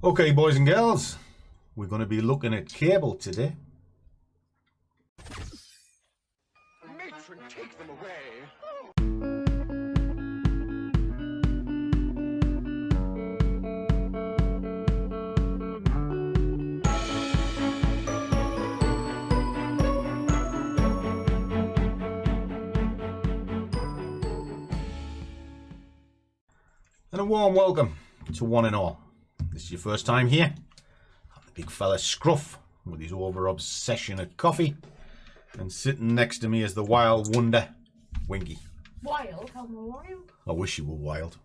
Okay, boys and girls, we're going to be looking at cable today. Matron, take them away. And a warm welcome to one and all. This is your first time here. I'm the big fella Scruff with his over-obsession at coffee. And sitting next to me is the wild wonder, Winky. Wild? How wild? I wish you were wild.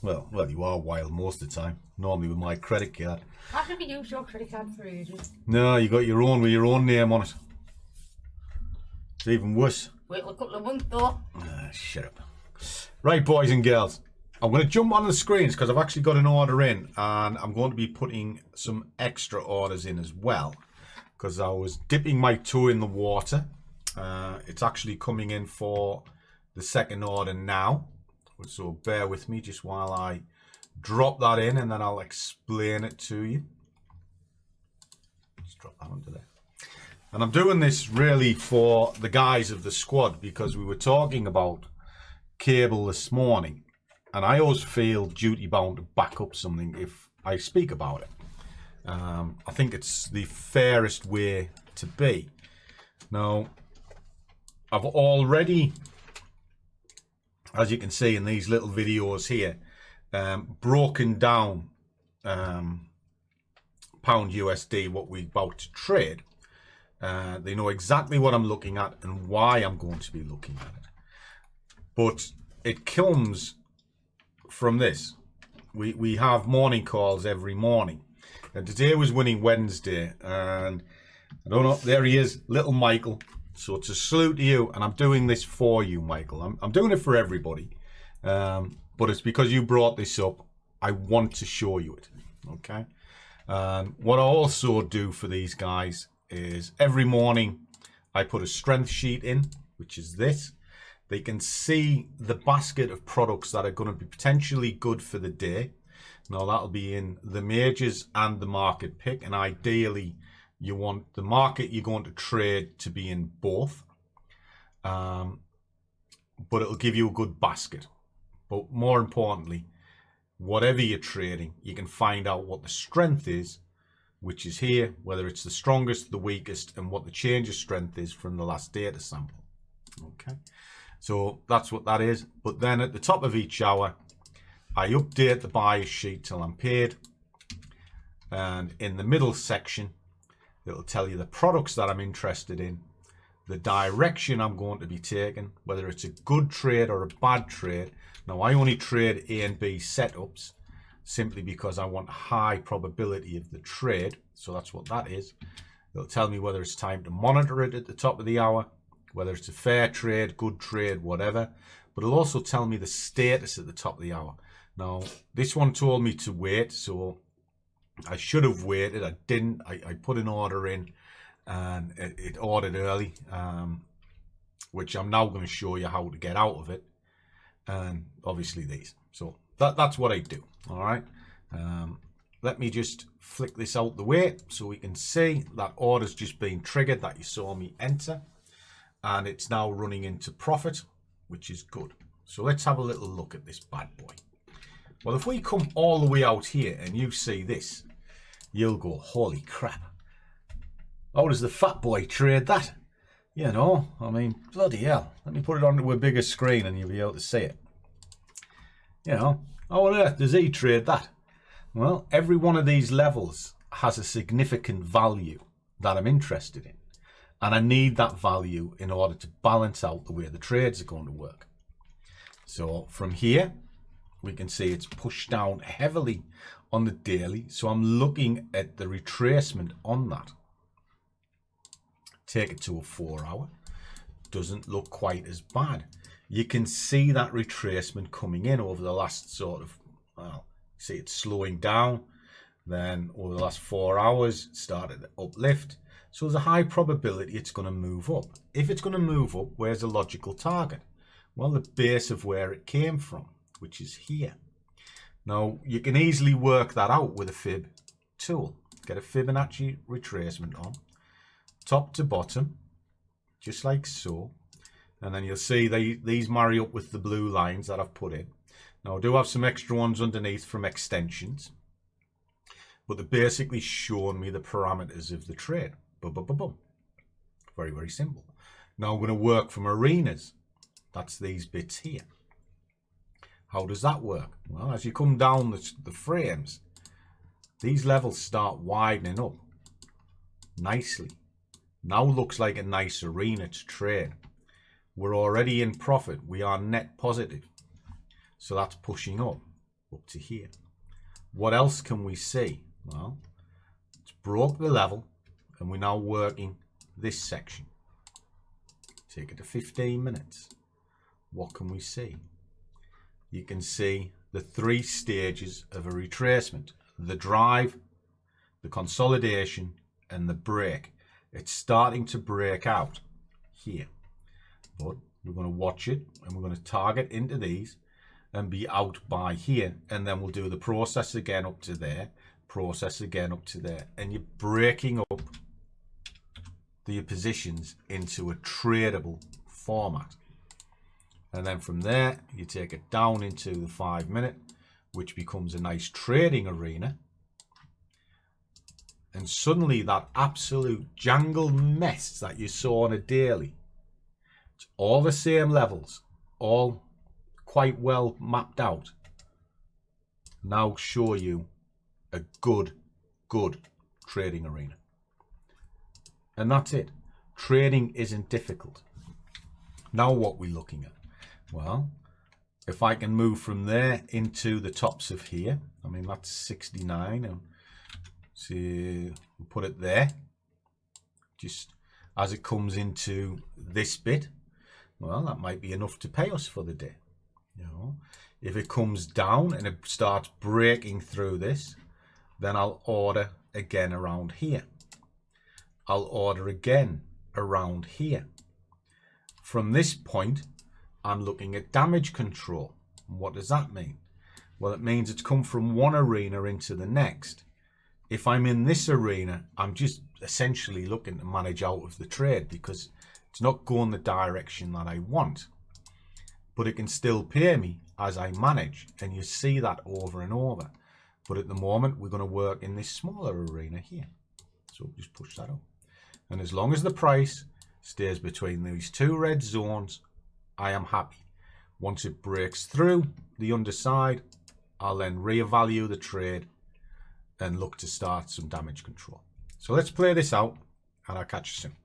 Well, you are wild most of the time. Normally with my credit card. I haven't used your credit card for ages. No, you got your own with your own name on it. It's even worse. Wait a couple of months though. Shut up. Right, boys and girls. I'm going to jump on the screens because I've actually got an order in, and I'm going to be putting some extra orders in as well because I was dipping my toe in the water. It's actually coming in for the second order now, so bear with me just while I drop that in and then I'll explain it to you. Just drop that onto there. And I'm doing this really for the guys of the squad because we were talking about cable this morning. And I always feel duty bound to back up something if I speak about it. I think it's the fairest way to be. Now, I've already, as you can see in these little videos here, broken down pound USD, what we're about to trade. They know exactly what I'm looking at and why I'm going to be looking at it. But it comes from this. We have morning calls every morning, and today was Winning Wednesday, and I don't know, there he is, little Michael. So to salute to you, and I'm doing this for you, Michael. I'm doing it for everybody, but it's because you brought this up. I want to show you it. Okay. What I also do for these guys is every morning I put a strength sheet in, which is this. They can see the basket of products that are going to be potentially good for the day. Now that'll be in the majors and the market pick, and ideally you want the market you're going to trade to be in both. But it'll give you a good basket. But more importantly, whatever you're trading, you can find out what the strength is, which is here, whether it's the strongest, the weakest, and what the change of strength is from the last data sample. Okay. So that's what that is. But then at the top of each hour, I update the buyer's sheet till I'm paid. And in the middle section, it'll tell you the products that I'm interested in, the direction I'm going to be taking, whether it's a good trade or a bad trade. Now, I only trade A and B setups simply because I want high probability of the trade. So that's what that is. It'll tell me whether it's time to monitor it at the top of the hour, whether it's a fair trade, good trade, whatever. But it'll also tell me the status at the top of the hour. Now, this one told me to wait, so I should have waited. I didn't. I put an order in, and it ordered early, which I'm now going to show you how to get out of it. And obviously these. So that's what I do. All right. Let me just flick this out the way so we can see that order's just been triggered that you saw me enter. And it's now running into profit, which is good. So let's have a little look at this bad boy. Well, if we come all the way out here and you see this, you'll go, holy crap. How does the fat boy trade that? You know, I mean, bloody hell. Let me put it onto a bigger screen and you'll be able to see it. You know, how on earth does he trade that? Well, every one of these levels has a significant value that I'm interested in. And I need that value in order to balance out the way the trades are going to work. So from here, we can see it's pushed down heavily on the daily. So I'm looking at the retracement on that. Take it to a 4 hour. Doesn't look quite as bad. You can see that retracement coming in over the last sort of, well, see it's slowing down. Then over the last 4 hours, it started to uplift. So there's a high probability it's going to move up. If it's going to move up, where's the logical target? Well, the base of where it came from, which is here. Now, you can easily work that out with a fib tool. Get a Fibonacci retracement on, top to bottom, just like so. And then you'll see these marry up with the blue lines that I've put in. Now, I do have some extra ones underneath from extensions, but they're basically showing me the parameters of the trade. Boom, boom, boom, boom. Very, very simple. Now, I'm going to work from arenas. That's these bits here. How does that work? Well, as you come down the frames, these levels start widening up nicely. Now looks like a nice arena to trade. We're already in profit. We are net positive. So that's pushing up to here. What else can we see? Well, it's broke the level and we're now working this section. Take it to 15 minutes. What can we see? You can see the 3 stages of a retracement. The drive, the consolidation, and the break. It's starting to break out here. But we're going to watch it and we're going to target into these and be out by here. And then we'll do the process again up to there, process again up to there. And you're breaking up your positions into a tradable format. And then from there, you take it down into the 5 minute, which becomes a nice trading arena. And suddenly that absolute jangled mess that you saw on a daily, it's all the same levels, all quite well mapped out, now show you a good trading arena. And that's it. Trading isn't difficult. Now what we're looking at? Well, if I can move from there into the tops of here, I mean, that's 69. And so we'll put it there. Just as it comes into this bit, well, that might be enough to pay us for the day. You know, if it comes down and it starts breaking through this, then I'll order again around here. I'll order again around here. From this point, I'm looking at damage control. And what does that mean? Well, it means it's come from one arena into the next. If I'm in this arena, I'm just essentially looking to manage out of the trade because it's not going the direction that I want. But it can still pay me as I manage. And you see that over and over. But at the moment, we're going to work in this smaller arena here. So we'll just push that up. And as long as the price stays between these 2 red zones, I am happy. Once it breaks through the underside, I'll then reevaluate the trade and look to start some damage control. So let's play this out and I'll catch you soon.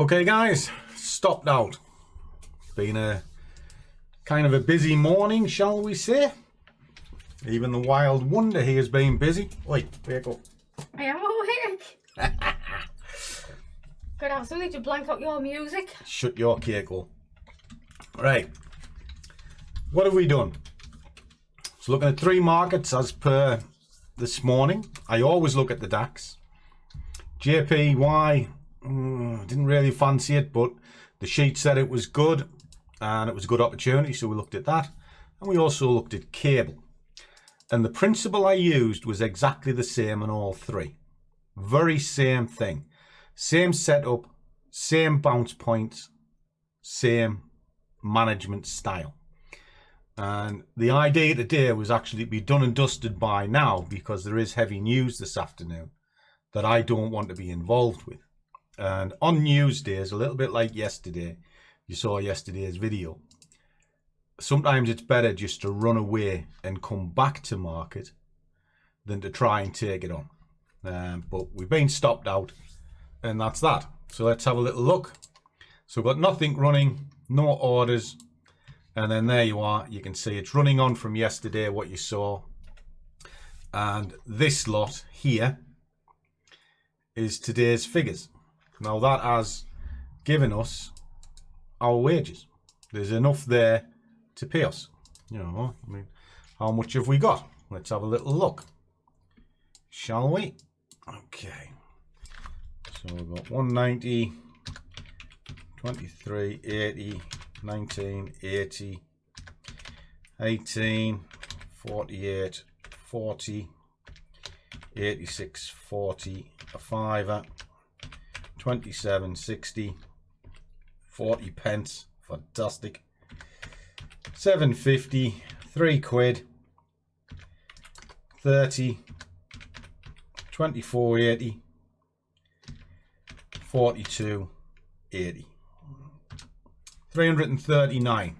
Okay guys, stopped out. Been a kind of a busy morning, shall we say. Even the wild wonder he has been busy. Wait, wake up. I am awake. Could I have something to blank out your music? Shut your cake up. Right. What have we done? So looking at 3 markets as per this morning. I always look at the DAX. JPY, didn't really fancy it, but the sheet said it was good and it was a good opportunity, so we looked at that. And we also looked at cable. And the principle I used was exactly the same in all 3. Very same thing. Same setup, same bounce points, same management style. And the idea today was actually to be done and dusted by now, because there is heavy news this afternoon that I don't want to be involved with. And on news days, a little bit like yesterday, you saw yesterday's video, sometimes it's better just to run away and come back to market than to try and take it on. But we've been stopped out, and that's that. So let's have a little look. So we've got nothing running, no orders, and then there you are. You can see it's running on from yesterday, what you saw. And this lot here is today's figures. Now that has given us our wages. There's enough there to pay us. You know, I mean, how much have we got? Let's have a little look, shall we? Okay. So we've got 190, 23, 80, 19, 80, 18, 48, 40, 86, 40, a fiver, 27, 60, 40 pence, fantastic, 750, 3 quid, 30, 24.80, 42.80, 339.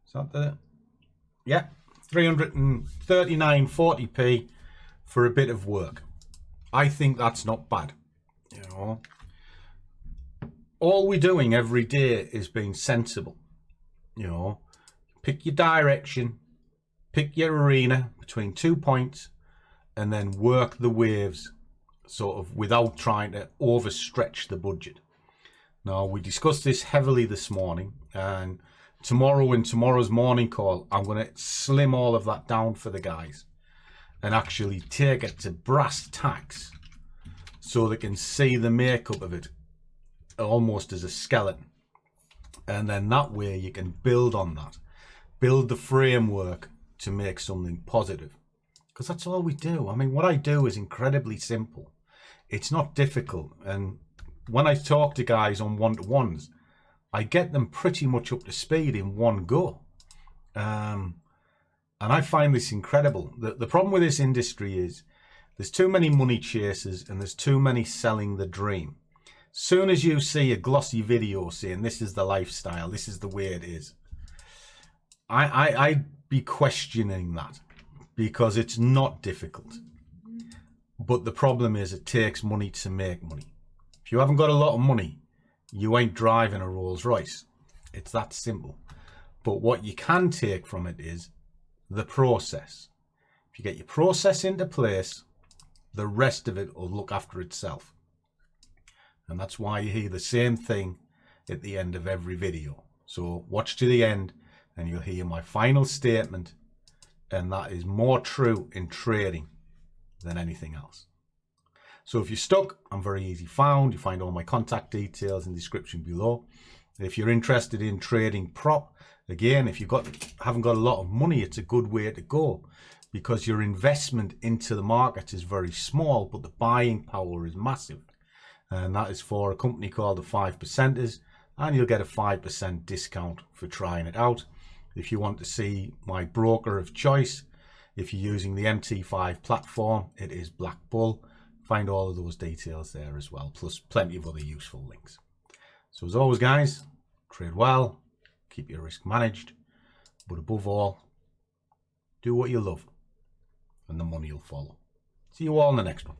Is that the? Yeah, 339.40p for a bit of work. I think that's not bad. You know, all we're doing every day is being sensible. You know, pick your direction, pick your arena between 2 points, and then work the waves sort of without trying to overstretch the budget. Now, we discussed this heavily this morning, and tomorrow in tomorrow's morning call, I'm going to slim all of that down for the guys and actually take it to brass tacks so they can see the makeup of it almost as a skeleton. And then that way you can build on that, build the framework to make something positive. Because that's all we do. I mean, what I do is incredibly simple. It's not difficult. And when I talk to guys on one-to-ones, I get them pretty much up to speed in one go. And I find this incredible. The problem with this industry is there's too many money chasers and there's too many selling the dream. Soon as you see a glossy video saying this is the lifestyle, this is the way it is, I'd be questioning that, because it's not difficult. But the problem is it takes money to make money. If you haven't got a lot of money, you ain't driving a Rolls Royce. It's that simple. But what you can take from it is the process. If you get your process into place, the rest of it will look after itself. And that's why you hear the same thing at the end of every video. So watch to the end and you'll hear my final statement. And that is more true in trading than anything else. So if you're stuck, I'm very easy found. You find all my contact details in the description below. If you're interested in trading prop, again, if you haven't got a lot of money, it's a good way to go, because your investment into the market is very small, but the buying power is massive. And that is for a company called the 5%ers, and you'll get a 5% discount for trying it out. If you want to see my broker of choice, if you're using the MT5 platform, it is BlackBull. Find all of those details there as well, plus plenty of other useful links. So as always, guys, trade well, keep your risk managed, but above all, do what you love, and the money will follow. See you all in the next one.